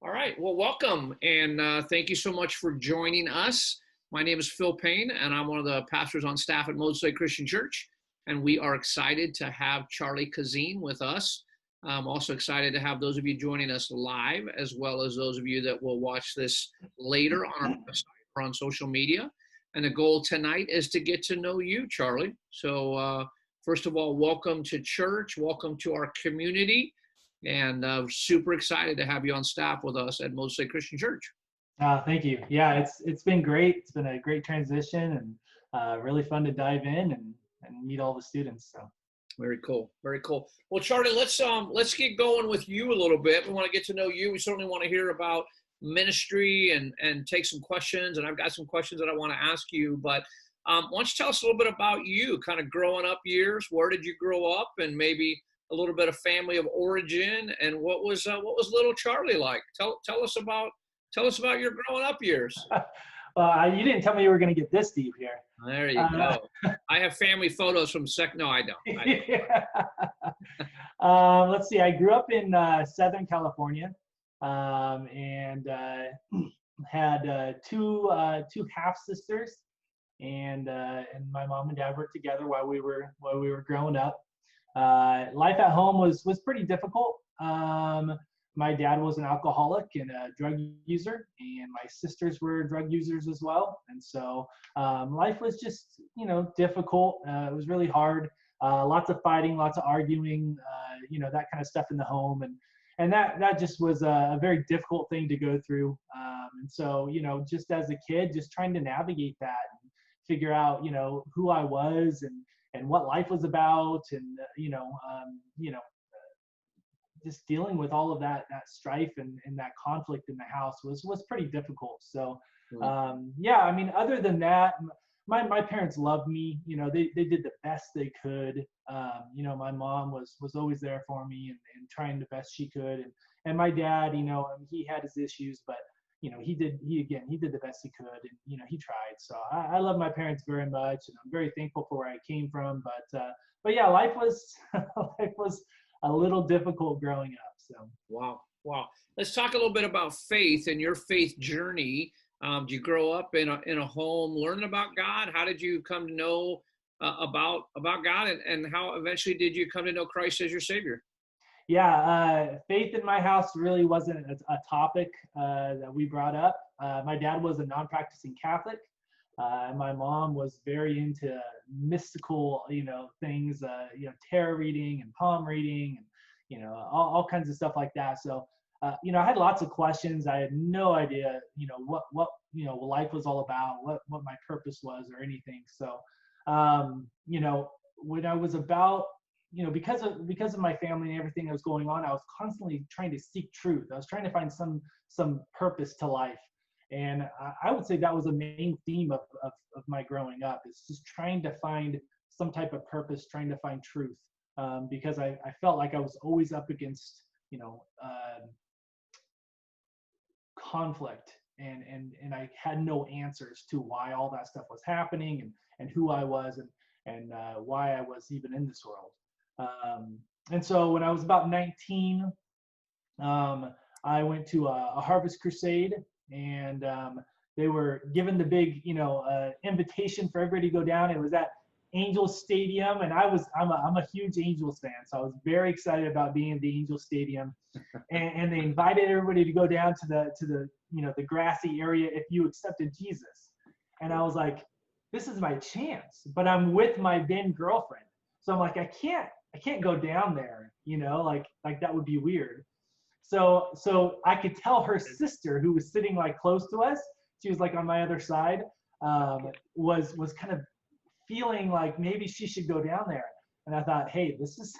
All right. Well, welcome and thank you so much for joining us. My name is Phil Payne, and I'm one of the pastors on staff at Moses Lake Christian Church. And we are excited to have Charlie Kazin with us. I'm also excited to have those of you joining us live, as well as those of you that will watch this later on our website or on social media. And the goal tonight is to get to know you, Charlie. So, first of all, welcome to church. Welcome to our community. And super excited to have you on staff with us at Moses Lake Christian Church. Thank you. Yeah, it's been great. It's been a great transition and really fun to dive in and meet all the students. So Very cool. Very cool. Well, Charlie, let's get going with you a little bit. We want to get to know you. We certainly want to hear about ministry and take some questions. And I've got some questions that I want to ask you. But why don't you tell us a little bit about you, kind of growing up years? Where did you grow up, and maybe a little bit of family of origin, and what was little Charlie like? Tell us about your growing up years. well, you didn't tell me you were going to get this deep here. There you go. I have family photos from No, I don't. Yeah. Let's see. I grew up in Southern California, and had two half sisters, and my mom and dad worked together while we were growing up. Life at home was pretty difficult. My dad was an alcoholic and a drug user, and my sisters were drug users as well. And so life was just, difficult. It was really hard. Lots of fighting, lots of arguing, that kind of stuff in the home. And that just was a very difficult thing to go through. And so, just as a kid, just trying to navigate that and figure out, who I was and what life was about, and just dealing with all of that strife and that conflict in the house was pretty difficult. So yeah, I mean, other than that, my parents loved me. They did the best they could. My mom was always there for me and trying the best she could, and my dad, he had his issues, but he did the best he could, and he tried. So I love my parents very much, and I'm very thankful for where I came from. But yeah, life was life was a little difficult growing up. So Wow. Let's talk a little bit about faith and your faith journey. Did you grow up in a home learning about God? How did you come to know about God, and how eventually did you come to know Christ as your Savior? yeah, faith in my house really wasn't a topic that we brought up. My dad was a non-practicing Catholic. And my mom was very into mystical, things, tarot reading and palm reading, and all kinds of stuff like that. So, I had lots of questions. I had no idea, what life was all about, what my purpose was, or anything. So, when I was about, because of my family and everything that was going on, I was constantly trying to seek truth. I was trying to find some purpose to life. And I would say that was a main theme of my growing up, is just trying to find some type of purpose, trying to find truth, because I felt like I was always up against, conflict, and I had no answers to why all that stuff was happening, and who I was, and why I was even in this world. And so when I was about 19, I went to a Harvest Crusade, and they were given the big, invitation for everybody to go down. It was at Angels Stadium, and I'm a huge Angels fan, so I was very excited about being at the Angels Stadium. And they invited everybody to go down to the the grassy area if you accepted Jesus. And I was like, this is my chance, but I'm with my then girlfriend, so I'm like, I can't go down there, like that would be weird. So I could tell her sister, who was sitting like close to us, she was like on my other side, was kind of feeling like maybe she should go down there. And I thought, hey, this is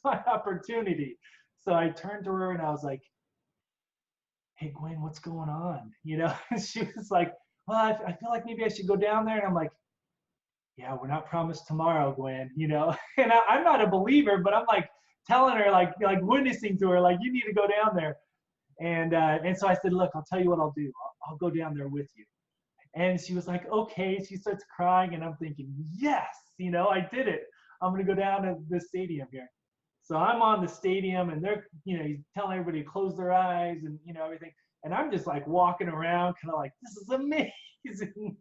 my opportunity. So I turned to her and I was like, hey, Gwen, what's going on? She was like, well, I feel like maybe I should go down there. And I'm like, yeah, we're not promised tomorrow, Gwen, And I'm not a believer, but I'm like telling her, like witnessing to her, like, you need to go down there. And so I said, look, I'll tell you what I'll do. I'll go down there with you. And she was like, okay. She starts crying, and I'm thinking, yes, I did it. I'm going to go down to the stadium here. So I'm on the stadium, and they're, he's telling everybody to close their eyes and, everything. And I'm just like walking around, kind of like, this is amazing.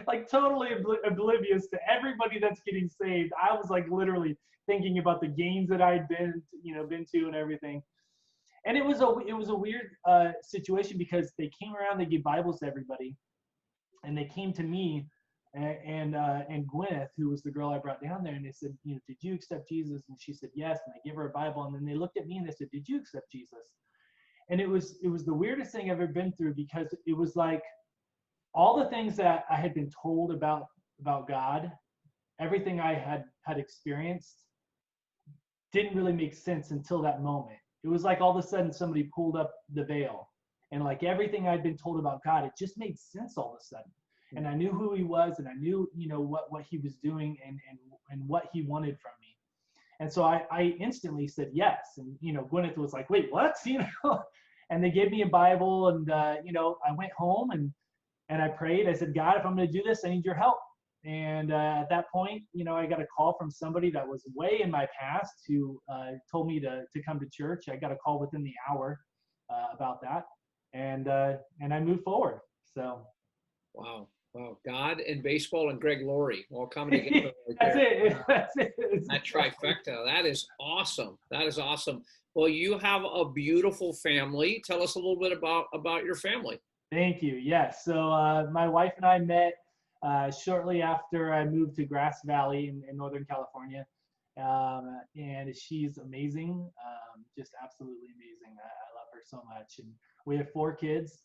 like totally oblivious to everybody that's getting saved. I was like literally thinking about the games that I'd been to and everything. And it was a weird situation, because they came around, they gave Bibles to everybody, and they came to me and Gwyneth, who was the girl I brought down there, and they said, did you accept Jesus? And she said yes, and they gave her a Bible, and then they looked at me and they said, did you accept Jesus? And it was the weirdest thing I've ever been through, because it was like all the things that I had been told about God, everything I had experienced, didn't really make sense until that moment. It was like all of a sudden somebody pulled up the veil, and like everything I'd been told about God, it just made sense all of a sudden. And I knew who he was, and I knew, what he was doing, and what he wanted from me. And so I instantly said yes. And, Gwyneth was like, wait, what? And they gave me a Bible, and, I went home and I prayed. I said, God, if I'm going to do this, I need your help. And at that point, I got a call from somebody that was way in my past, who told me to come to church. I got a call within the hour about that. And I moved forward. So. Wow. God and baseball and Greg Laurie all coming together. That's it. That trifecta. That is awesome. Well, you have a beautiful family. Tell us a little bit about your family. Thank you. Yes. So my wife and I met shortly after I moved to Grass Valley in Northern California. And she's amazing. Just absolutely amazing. I love her so much. And we have 4 kids.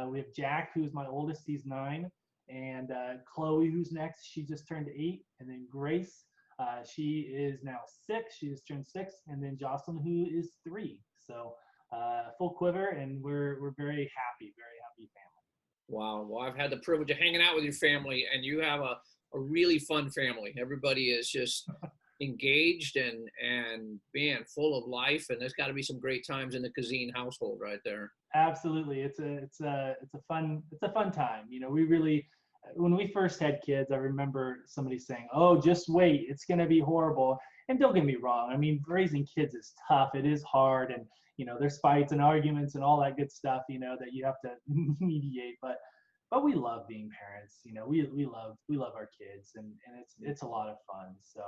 We have Jack, who's my oldest. He's 9. And Chloe, who's next, she just turned 8. And then Grace, she is now 6. She just turned 6. And then Jocelyn, who is 3. So full quiver, and we're very happy family. Wow. Well, I've had the privilege of hanging out with your family, and you have a really fun family. Everybody is just engaged and being full of life, and there's got to be some great times in the Kazin household right there. Absolutely. It's a fun time. We really, when we first had kids, I remember somebody saying, oh, just wait, it's going to be horrible. And don't get me wrong. I mean, raising kids is tough. It is hard. And, there's fights and arguments and all that good stuff, that you have to mediate. But we love being parents. We love our kids, and it's a lot of fun. So.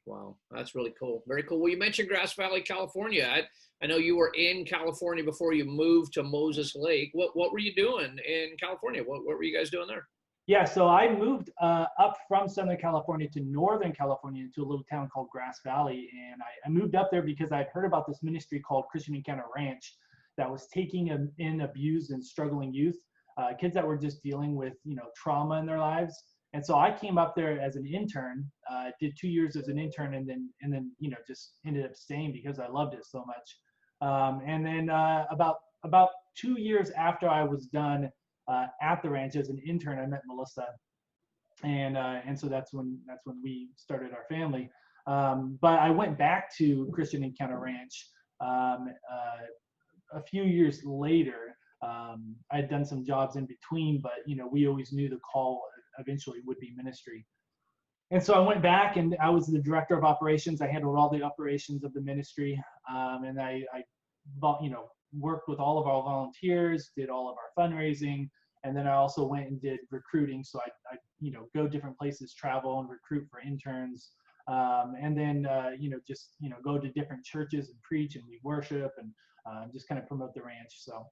Wow, that's really cool. Very cool. Well, you mentioned Grass Valley, California. I know you were in California before you moved to Moses Lake. What were you doing in California? What were you guys doing there? Yeah, so I moved up from Southern California to Northern California, to a little town called Grass Valley. And I moved up there because I'd heard about this ministry called Christian Encounter Ranch that was taking in abused and struggling youth, kids that were just dealing with, trauma in their lives. And so I came up there as an intern, did 2 years as an intern, and then just ended up staying because I loved it so much. And then about 2 years after I was done at the ranch as an intern, I met Melissa, and so that's when we started our family. But I went back to Christian Encounter Ranch a few years later. I'd done some jobs in between, but we always knew the call eventually would be ministry. And so I went back, and I was the director of operations. I handled all the operations of the ministry, and I worked with all of our volunteers, did all of our fundraising, and then I also went and did recruiting. So I go different places, travel and recruit for interns, and then just go to different churches and preach, and we worship, and just kind of promote the ranch. So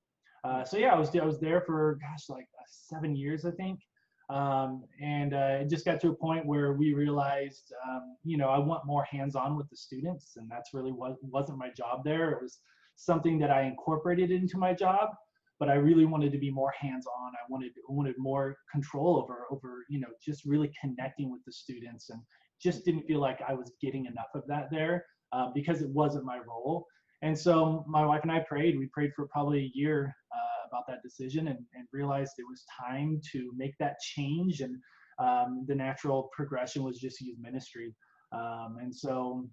yeah, I was there for like 7 years, I think. And it just got to a point where we realized, I want more hands-on with the students, and that's really wasn't my job there. It was something that I incorporated into my job, but I really wanted to be more hands-on. I wanted more control over just really connecting with the students, and just didn't feel like I was getting enough of that there because it wasn't my role. And so my wife and I prayed. We prayed for probably a year about that decision, and realized it was time to make that change. And the natural progression was just youth ministry. And so,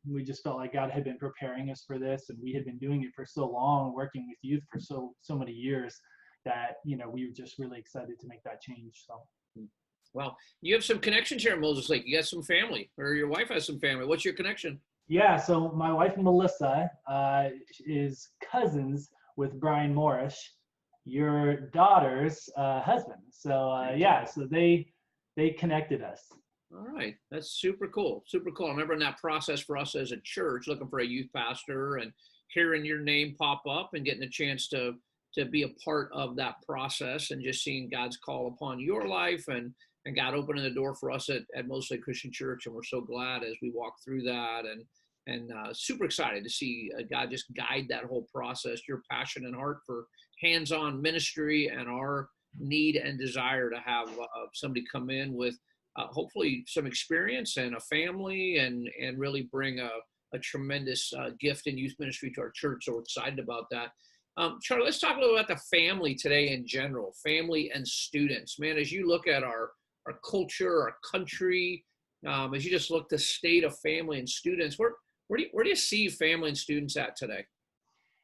we just felt like God had been preparing us for this, and we had been doing it for so long, working with youth for so many years, that, we were just really excited to make that change. So. Well, you have some connections here in Moses Lake. You got some family, or your wife has some family. What's your connection? Yeah, so my wife Melissa is cousins with Brian Morris, your daughter's husband. So yeah, so they connected us. All right, that's super cool. Super cool. I remember in that process for us as a church, looking for a youth pastor and hearing your name pop up and getting a chance to be a part of that process and just seeing God's call upon your life and God opening the door for us at Mostly Christian Church. And we're so glad as we walk through that and super excited to see God just guide that whole process. Your passion and heart for hands-on ministry and our need and desire to have somebody come in with hopefully some experience and a family and really bring a tremendous gift in youth ministry to our church. So we're excited about that. Charlie, let's talk a little about the family today in general, family and students. Man, as you look at our culture, our country, as you just look the state of family and students, where do you see family and students at today?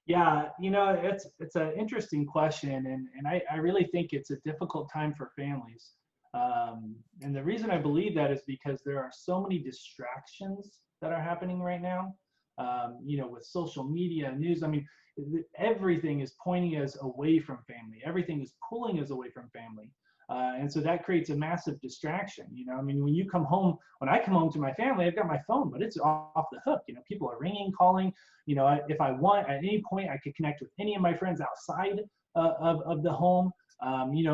Yeah, it's an interesting question, and I really think it's a difficult time for families. And the reason I believe that is because there are so many distractions that are happening right now. With social media and news. I mean, everything is pointing us away from family. Everything is pulling us away from family. And so that creates a massive distraction. I mean, when I come home to my family, I've got my phone, but it's off the hook. People are ringing, calling. If I want, at any point, I could connect with any of my friends outside of the home.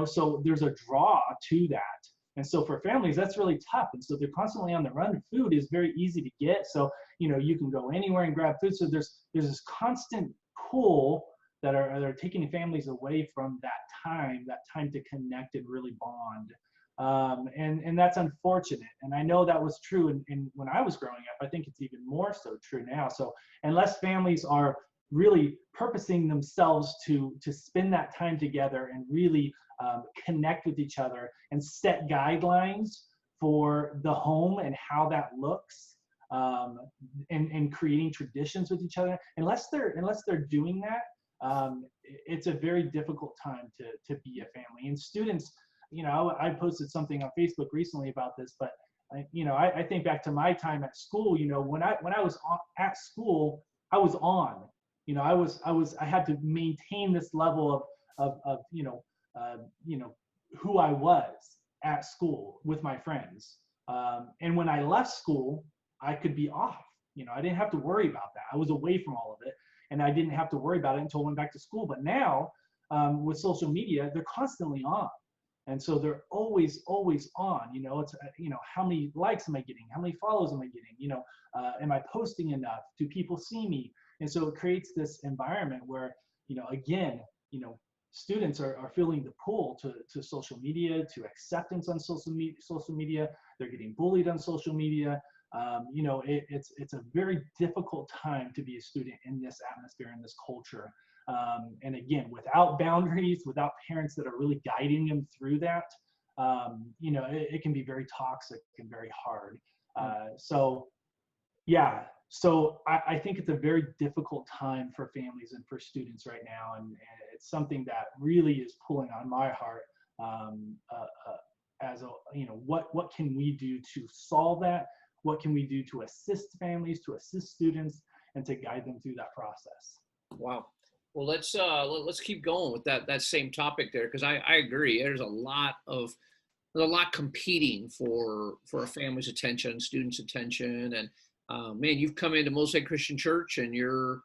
So there's a draw to that. And so for families, that's really tough. And so they're constantly on the run. Food is very easy to get. So, you can go anywhere and grab food. So there's this constant pull that are taking families away from that time to connect and really bond. And that's unfortunate. And I know that was true in when I was growing up. I think it's even more so true now. So unless families are really purposing themselves to spend that time together and really connect with each other and set guidelines for the home and how that looks, and creating traditions with each other. Unless they're doing that, it's a very difficult time to be a family. And students, I posted something on Facebook recently about this, but I think back to my time at school. When I was at school, I was on. I had to maintain this level of who I was at school with my friends. And when I left school, I could be off. I didn't have to worry about that. I was away from all of it, and I didn't have to worry about it until I went back to school. But now, with social media, they're constantly on. And so they're always on. It's how many likes am I getting? How many follows am I getting? Am I posting enough? Do people see me? And so it creates this environment where, again, students are feeling the pull to social media, to acceptance on social media. They're getting bullied on social media. It's a very difficult time to be a student in this atmosphere, in this culture. And again, without boundaries, without parents that are really guiding them through that, it can be very toxic and very hard. So I think it's a very difficult time for families and for students right now. And it's something that really is pulling on my heart, what can we do to solve that? What can we do to assist families, to assist students, and to guide them through that process? Wow. Well, let's keep going with that same topic there, because I agree. There's a lot competing for a family's attention, students' attention, and man, you've come into Mosaic Christian Church, and you're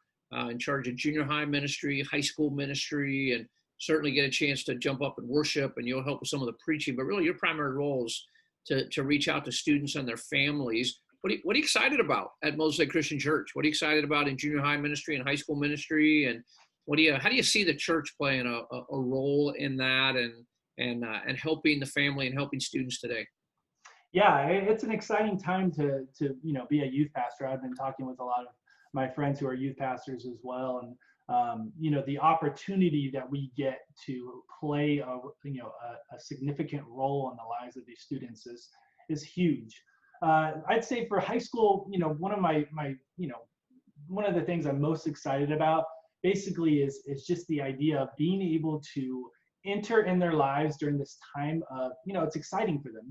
in charge of junior high ministry, high school ministry, and certainly get a chance to jump up and worship, and you'll help with some of the preaching. But really, your primary role is to reach out to students and their families. What are you excited about at Mosaic Christian Church? What are you excited about in junior high ministry and high school ministry? And how do you see the church playing a role in that and helping the family and helping students today? Yeah, it's an exciting time to be a youth pastor. I've been talking with a lot of my friends who are youth pastors as well, and the opportunity that we get to play a significant role in the lives of these students is huge. I'd say for high school, one of the things I'm most excited about basically is just the idea of being able to enter in their lives during this time of, it's exciting for them.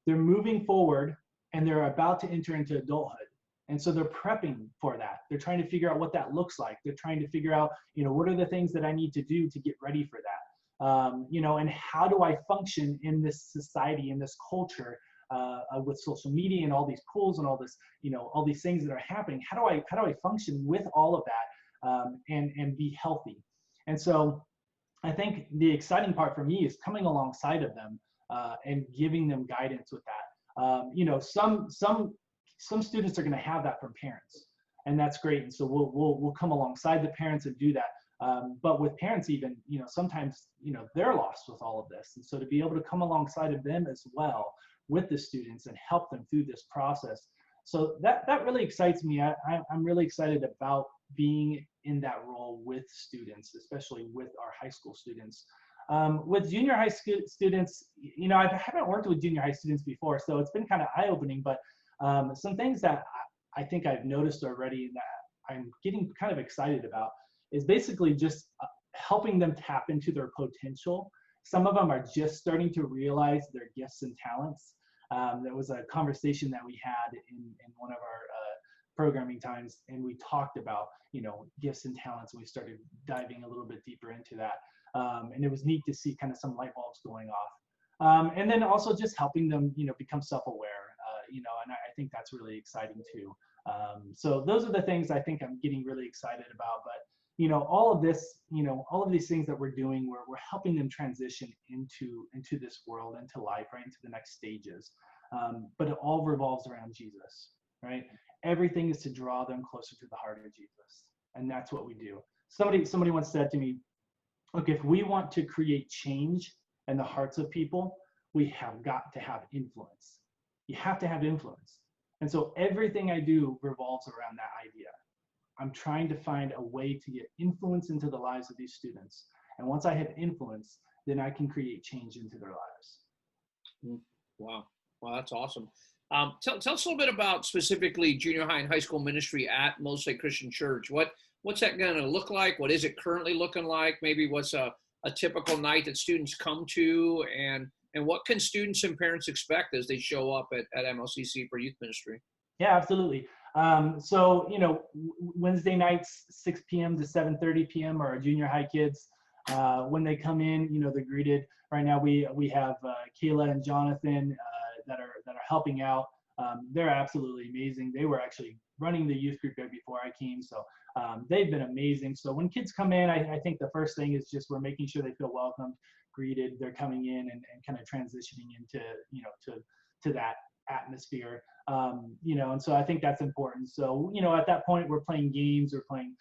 They're moving forward and they're about to enter into adulthood. And so they're prepping for that. They're trying to figure out what that looks like. They're trying to figure out, what are the things that I need to do to get ready for that? And how do I function in this society, in this culture, with social media and all these pools and all this, all these things that are happening? How do I function with all of that, and be healthy? And so I think the exciting part for me is coming alongside of them, and giving them guidance with that. Some students are going to have that from parents, and that's great. And so we'll come alongside the parents and do that. But with parents, even, sometimes, they're lost with all of this. And so to be able to come alongside of them as well with the students and help them through this process. So that really excites me. I'm really excited about being in that role with students, especially with our high school students. With junior high students, I haven't worked with junior high students before, so it's been kind of eye-opening, but some things that I think I've noticed already that I'm getting kind of excited about is basically just helping them tap into their potential. Some of them are just starting to realize their gifts and talents. There was a conversation that we had in one of our programming times, and we talked about, gifts and talents, and we started diving a little bit deeper into that. And it was neat to see kind of some light bulbs going off. And then also just helping them, become self-aware, and I think that's really exciting too. So those are the things I think I'm getting really excited about. But all of this, all of these things that we're doing, we're helping them transition into this world, into life, right, into the next stages. But it all revolves around Jesus, right? Everything is to draw them closer to the heart of Jesus, and that's what we do. Somebody once said to me, look, if we want to create change in the hearts of people, we have got to have influence. You have to have influence. And so everything I do revolves around that idea. I'm trying to find a way to get influence into the lives of these students. And once I have influence, then I can create change into their lives. Wow. Wow, that's awesome. Tell us a little bit about specifically junior high and high school ministry at Moses Christian Church. What's that going to look like? What is it currently looking like? Maybe what's a typical night that students come to, and what can students and parents expect as they show up at MLCC for youth ministry? Yeah, absolutely. So, Wednesday nights, 6 p.m. to 7:30 p.m. are our junior high kids. When they come in, they're greeted. Right now, we have Kayla and Jonathan that are helping out. They're absolutely amazing. They were actually running the youth group right before I came, so they've been amazing. So when kids come in, I think the first thing is just we're making sure they feel welcomed, greeted. They're coming in and kind of transitioning into to that atmosphere. And so I think that's important. So at that point we're playing games, we're playing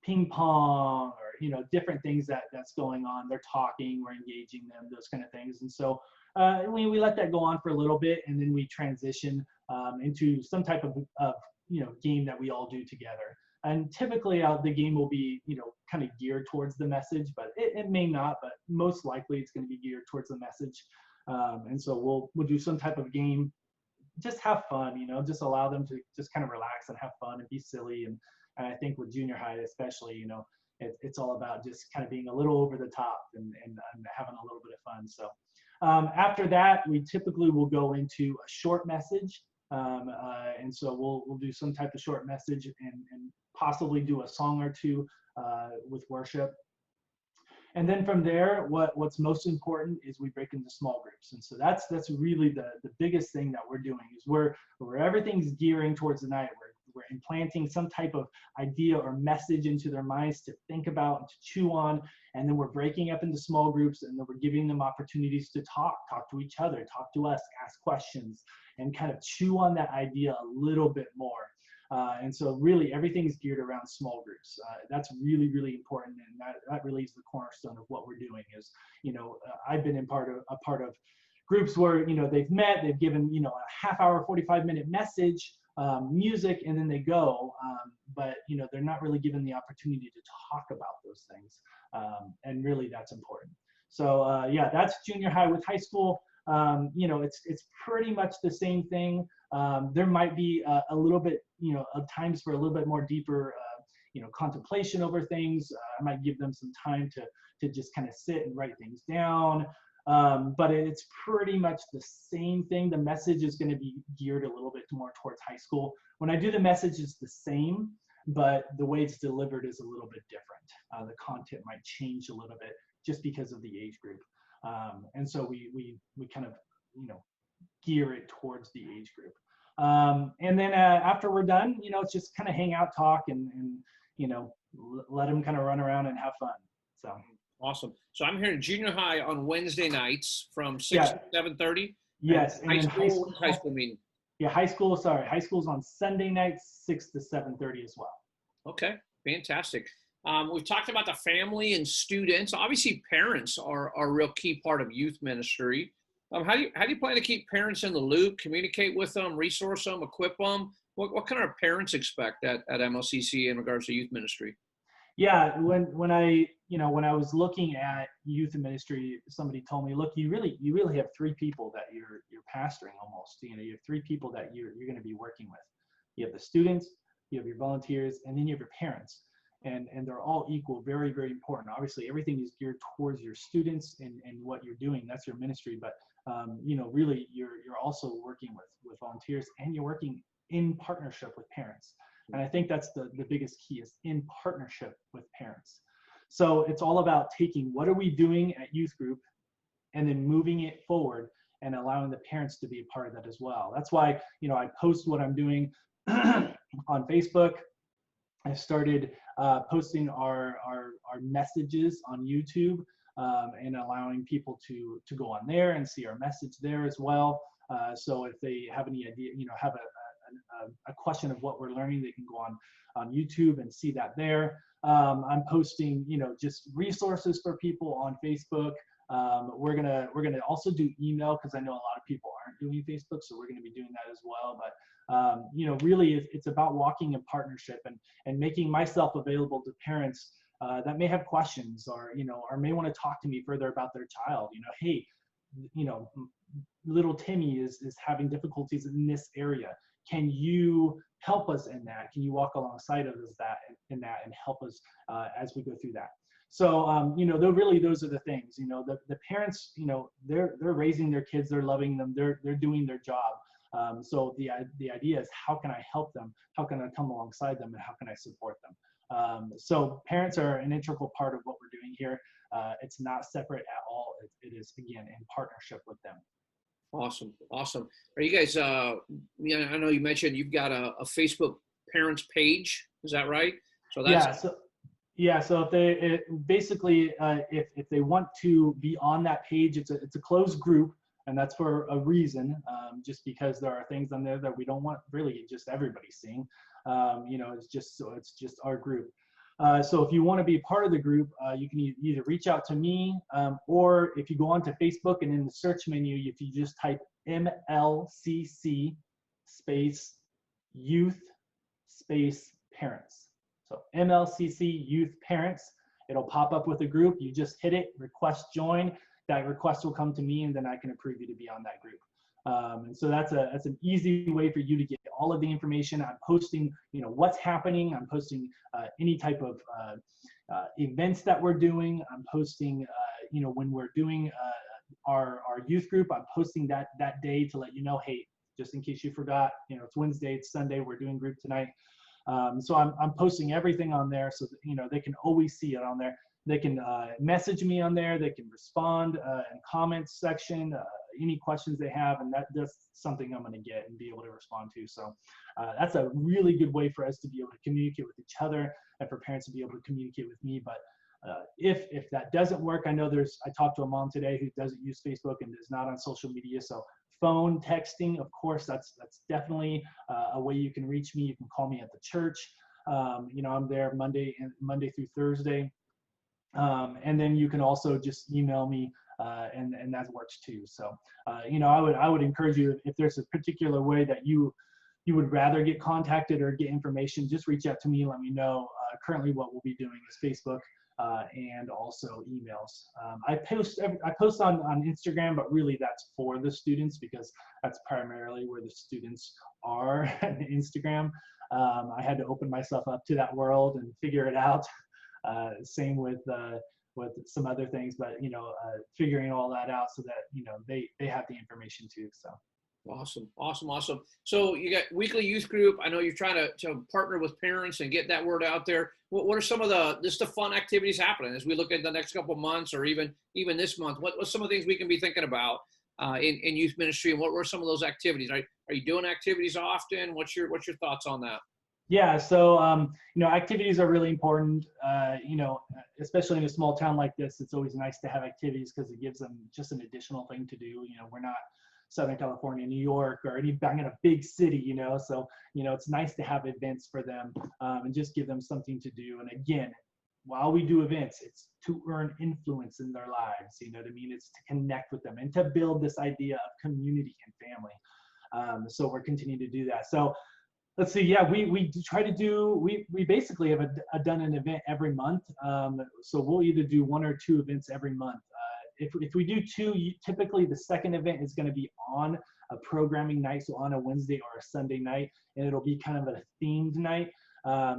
ping pong, or different things that's going on. They're talking, we're engaging them, those kind of things. And so we let that go on for a little bit, and then we transition into some type of game that we all do together. And typically the game will be kind of geared towards the message, but it may not, but most likely it's going to be geared towards the message. And so we'll do some type of game, just have fun, just allow them to just kind of relax and have fun and be silly. And I think with junior high especially, it's all about just kind of being a little over the top and having a little bit of fun. So after that, we typically will go into a short message. And so we'll do some type of short message and possibly do a song or two with worship. And then from there, what's most important is we break into small groups. And so that's really the biggest thing that we're doing, is where everything's gearing towards the night. We're implanting some type of idea or message into their minds to think about and to chew on. And then we're breaking up into small groups, and then we're giving them opportunities to talk to each other, talk to us, ask questions, and kind of chew on that idea a little bit more. And so really everything is geared around small groups. That's really, really important. And that really is the cornerstone of what we're doing. Is, I've been a part of groups where, they've met, they've given, a half hour, 45-minute message, music, and then they go. But, they're not really given the opportunity to talk about those things. And really that's important. So yeah, that's junior high. With high school, it's pretty much the same thing. There might be a little bit, of times for a little bit more deeper, contemplation over things. I might give them some time to just kind of sit and write things down. but it's pretty much the same thing. The message is going to be geared a little bit more towards high school. When I do the message, it's the same, but the way it's delivered is a little bit different. The content might change a little bit just because of the age group. And so we kind of, gear it towards the age group. And then after we're done, it's just kind of hang out, talk, and let them kind of run around and have fun. So awesome. So I'm hearing junior high on Wednesday nights from 6 yeah. to 7:30. Yes, and then high school meeting. Yeah, high school's on Sunday nights, 6 to 7:30 as well. Okay, fantastic. We've talked about the family and students. Obviously, parents are a real key part of youth ministry. How do you plan to keep parents in the loop, communicate with them, resource them, equip them? What kind of parents expect at MLCC in regards to youth ministry? Yeah, when I was looking at youth ministry, somebody told me, look, you really have three people that you're pastoring almost. You have three people that you're going to be working with. You have the students, you have your volunteers, and then you have your parents. And they're all equal, very, very important. Obviously, everything is geared towards your students and what you're doing. That's your ministry. But really, you're also working with volunteers, and you're working in partnership with parents. And I think that's the biggest key, is in partnership with parents. So it's all about taking what are we doing at youth group and then moving it forward and allowing the parents to be a part of that as well. That's why, I post what I'm doing on Facebook. I started posting our messages on YouTube and allowing people to go on there and see our message there as well. So if they have any idea, have a question of what we're learning, they can go on YouTube and see that there. I'm posting, just resources for people on Facebook. We're gonna also do email, because I know a lot of people aren't doing Facebook, so we're gonna be doing that as well. But really, it's about walking in partnership and making myself available to parents that may have questions, or may want to talk to me further about their child. Hey, little Timmy is having difficulties in this area. Can you help us in that? Can you walk alongside of us in that and help us as we go through that? So, those are the things. The parents, they're raising their kids, they're loving them, they're doing their job. So the idea is, how can I help them? How can I come alongside them, and how can I support them? So parents are an integral part of what we're doing here. It's not separate at all. It is, again, in partnership with them. Awesome. Are you guys, I know you mentioned you've got a Facebook parents page. Is that right? So that's So if they basically if they want to be on that page, it's a closed group, and that's for a reason. Just because there are things on there that we don't want really just everybody seeing. It's just our group. So if you want to be part of the group, you can either reach out to me, or if you go onto Facebook and in the search menu, if you just type MLCC space youth space parents. So MLCC youth parents, it'll pop up with a group. You just hit it, request join. That request will come to me, and then I can approve you to be on that group. And so that's an easy way for you to get all of the information. I'm posting, what's happening. I'm posting any type of events that we're doing. I'm posting, when we're doing our youth group, I'm posting that day to let you know, hey, just in case you forgot, it's Wednesday, it's Sunday, we're doing group tonight. So I'm posting everything on there, so that, they can always see it on there. They can message me on there. They can respond in comments section, any questions they have, and that's something I'm going to get and be able to respond to. So that's a really good way for us to be able to communicate with each other, and for parents to be able to communicate with me. But if that doesn't work, I talked to a mom today who doesn't use Facebook and is not on social media. So phone, texting, of course, that's definitely a way you can reach me. You can call me at the church. I'm there Monday through Thursday. And then you can also just email me, and that works too. So, I would encourage you, if there's a particular way that you would rather get contacted or get information, just reach out to me. Let me know. Currently, what we'll be doing is Facebook and also emails. I post on Instagram, but really that's for the students, because that's primarily where the students are on Instagram. I had to open myself up to that world and figure it out. Same with with some other things, but figuring all that out so that they have the information too. So. Awesome, awesome, awesome. So you got weekly youth group. I know you're trying to partner with parents and get that word out there. What are some of the fun activities happening as we look at the next couple of months, or even this month? What's some of the things we can be thinking about in youth ministry, and what were some of those activities? Are you doing activities often? What's your thoughts on that? Yeah, so activities are really important. Especially in a small town like this, it's always nice to have activities because it gives them just an additional thing to do. We're not Southern California, New York, or any bang in a big city, so it's nice to have events for them and just give them something to do. And again, while we do events, it's to earn influence in their lives. You know what I mean? It's to connect with them and to build this idea of community and family. So we're continuing to do that. So let's see. Yeah, we try to do. We basically have done an event every month. So we'll either do 1 or 2 events every month. If we do 2, typically the second event is going to be on a programming night, so on a Wednesday or a Sunday night, and it'll be kind of a themed night.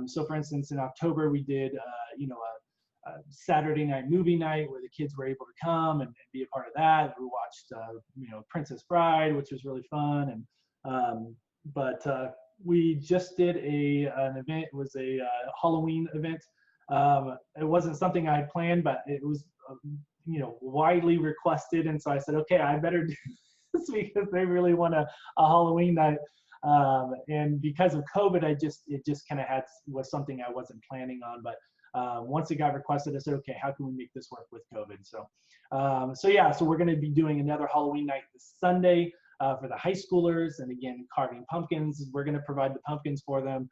So for instance, in October we did a Saturday night movie night where the kids were able to come and be a part of that. We watched Princess Bride, which was really fun, and we just did an event. It was a Halloween event. It wasn't something I had planned, but it was widely requested, and so I said, okay, I better do this because they really want a Halloween night. And because of COVID, it just kind of was something I wasn't planning on. But once it got requested, I said, okay, how can we make this work with COVID? So we're going to be doing another Halloween night this Sunday for the high schoolers, and again, carving pumpkins. We're going to provide the pumpkins for them.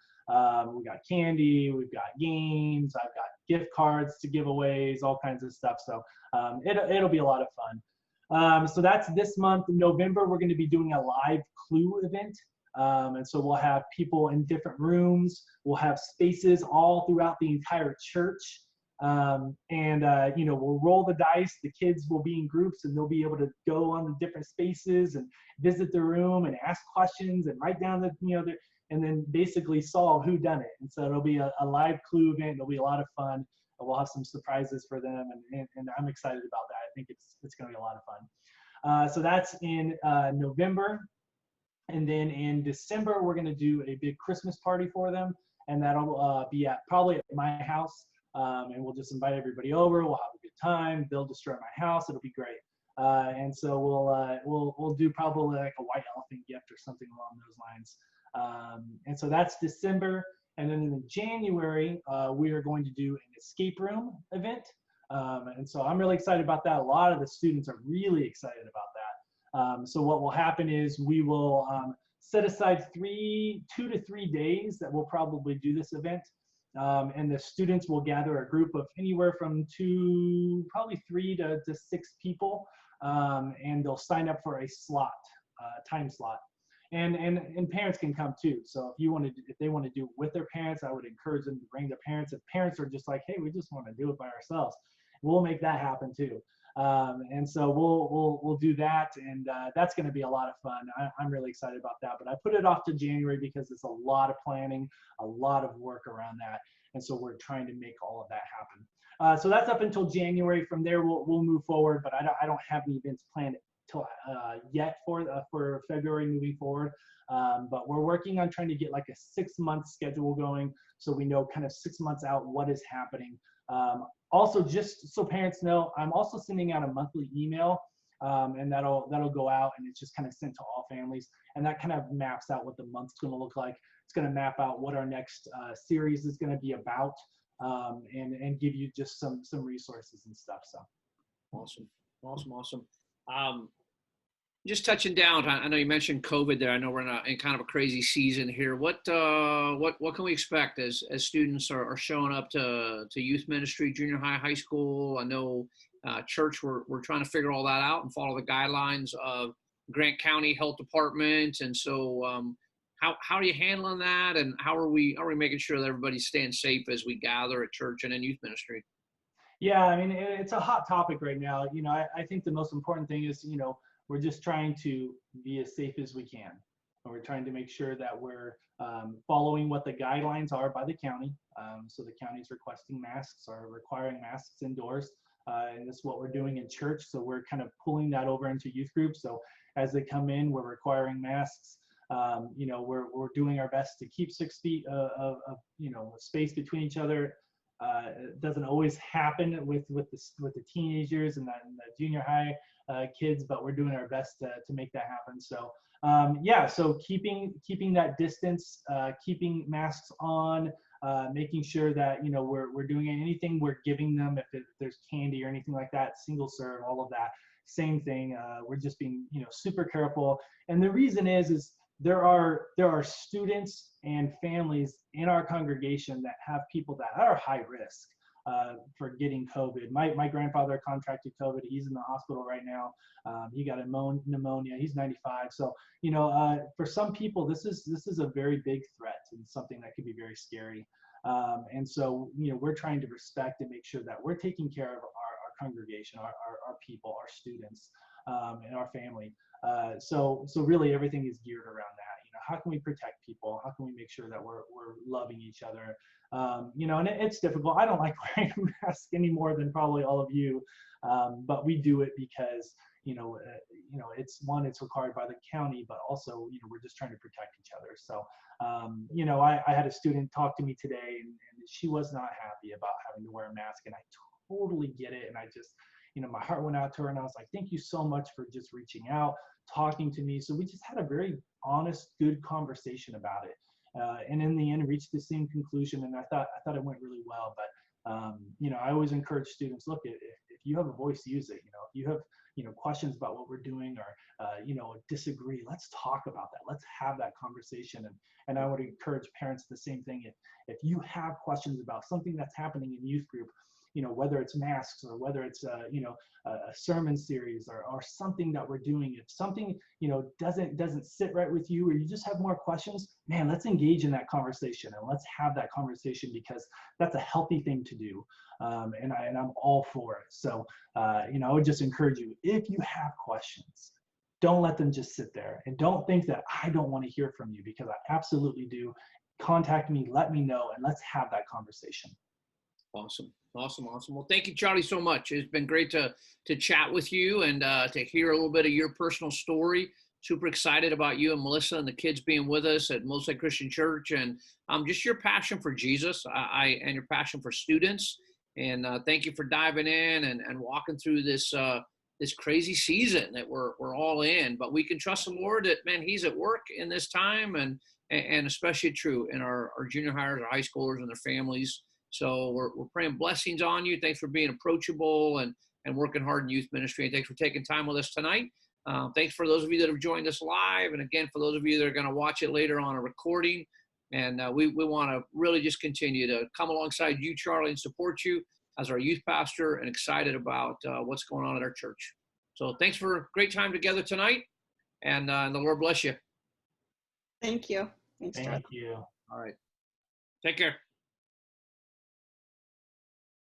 We got candy, we've got games, I've got gift cards to giveaways, all kinds of stuff. So it'll be a lot of fun. So that's this month. In November, we're going to be doing a live Clue event. And so we'll have people in different rooms. We'll have spaces all throughout the entire church. We'll roll the dice. The kids will be in groups, and they'll be able to go on the different spaces and visit the room and ask questions and write down and then basically solve who done it. And so it'll be a live Clue event. It'll be a lot of fun. We'll have some surprises for them, and I'm excited about that. I think it's going to be a lot of fun. So that's in November. And then in December, we're going to do a big Christmas party for them, and that'll be probably at my house. And we'll just invite everybody over. We'll have a good time. They'll destroy my house. It'll be great. And so we'll do probably like a white elephant gift or something along those lines. And so that's December. And then in January, we are going to do an escape room event. And so I'm really excited about that. A lot of the students are really excited about that. So what will happen is we will set aside 2 to 3 days that we'll probably do this event. And the students will gather a group of anywhere from probably 3 to 6 people, and they'll sign up for a time slot. And parents can come too. So if they want to do it with their parents, I would encourage them to bring their parents. If parents are just like, hey, we just want to do it by ourselves, we'll make that happen too. And so we'll do that, and that's going to be a lot of fun. I'm really excited about that, but I put it off to January because it's a lot of planning, a lot of work around that, and so we're trying to make all of that happen. So that's up until January. From there, we'll move forward, but I don't have any events planned till yet for February moving forward. But we're working on trying to get like a 6-month schedule going, so we know kind of 6 months out what is happening. Also, just so parents know, I'm also sending out a monthly email, and that'll go out, and it's just kind of sent to all families, and that kind of maps out what the month's going to look like. It's going to map out what our next series is going to be about, and give you just some resources and stuff. So awesome. Just touching down, I know you mentioned COVID there. I know we're in kind of a crazy season here. What can we expect as students are showing up to youth ministry, junior high, high school? I know church, we're trying to figure all that out and follow the guidelines of Grant County Health Department. And so how are you handling that? And how are we making sure that everybody's staying safe as we gather at church and in youth ministry? Yeah, I mean, it's a hot topic right now. I think the most important thing is, we're just trying to be as safe as we can. And we're trying to make sure that we're following what the guidelines are by the county. So the county's requesting masks or requiring masks indoors. and this is what we're doing in church. So we're kind of pulling that over into youth groups. So as they come in, we're requiring masks. We're doing our best to keep 6 feet of space between each other. It doesn't always happen with the teenagers and the junior high kids, but we're doing our best to make that happen. So so keeping that distance, keeping masks on, making sure that we're doing anything we're giving them. If there's candy or anything like that, single serve, all of that, same thing. We're just being super careful. And the reason is there are students and families in our congregation that have people that are high risk for getting COVID. My grandfather contracted COVID. He's in the hospital right now. He got pneumonia. He's 95. So for some people, this is a very big threat and something that could be very scary. And so we're trying to respect and make sure that we're taking care of our congregation, our people, our students, and our family. So really everything is geared around that. How can we protect people? How can we make sure that we're loving each other? And it's difficult. I don't like wearing a mask any more than probably all of you, but we do it because it's required by the county, but also we're just trying to protect each other. So I had a student talk to me today, and she was not happy about having to wear a mask, and I totally get it. And I just my heart went out to her, and I was like, thank you so much for just reaching out, talking to me. So we just had a very honest, good conversation about it. And in the end, reached the same conclusion. And I thought it went really well. But, I always encourage students, look, if you have a voice, use it. If you have, questions about what we're doing or, disagree, let's talk about that. Let's have that conversation. And I would encourage parents the same thing. If you have questions about something that's happening in youth group, whether it's masks or whether it's a sermon series or something that we're doing, if something doesn't sit right with you, or you just have more questions, man, let's engage in that conversation and let's have that conversation, because that's a healthy thing to do. And I'm all for it. So I would just encourage you, if you have questions, don't let them just sit there, and don't think that I don't want to hear from you, because I absolutely do. Contact me, let me know, and let's have that conversation. Awesome. Well, thank you, Charlie, so much. It's been great to chat with you and to hear a little bit of your personal story. Super excited about you and Melissa and the kids being with us at Mosaic Christian Church, and just your passion for Jesus and your passion for students. And thank you for diving in and walking through this crazy season that we're all in. But we can trust the Lord that, man, He's at work in this time, and especially true in our junior hires, our high schoolers, and their families. So we're praying blessings on you. Thanks for being approachable and working hard in youth ministry. And thanks for taking time with us tonight. Thanks for those of you that have joined us live. And again, for those of you that are going to watch it later on a recording. And we want to really just continue to come alongside you, Charlie, and support you as our youth pastor, and excited about what's going on at our church. So thanks for a great time together tonight. And the Lord bless you. Thank you. Thank you. All right. Take care.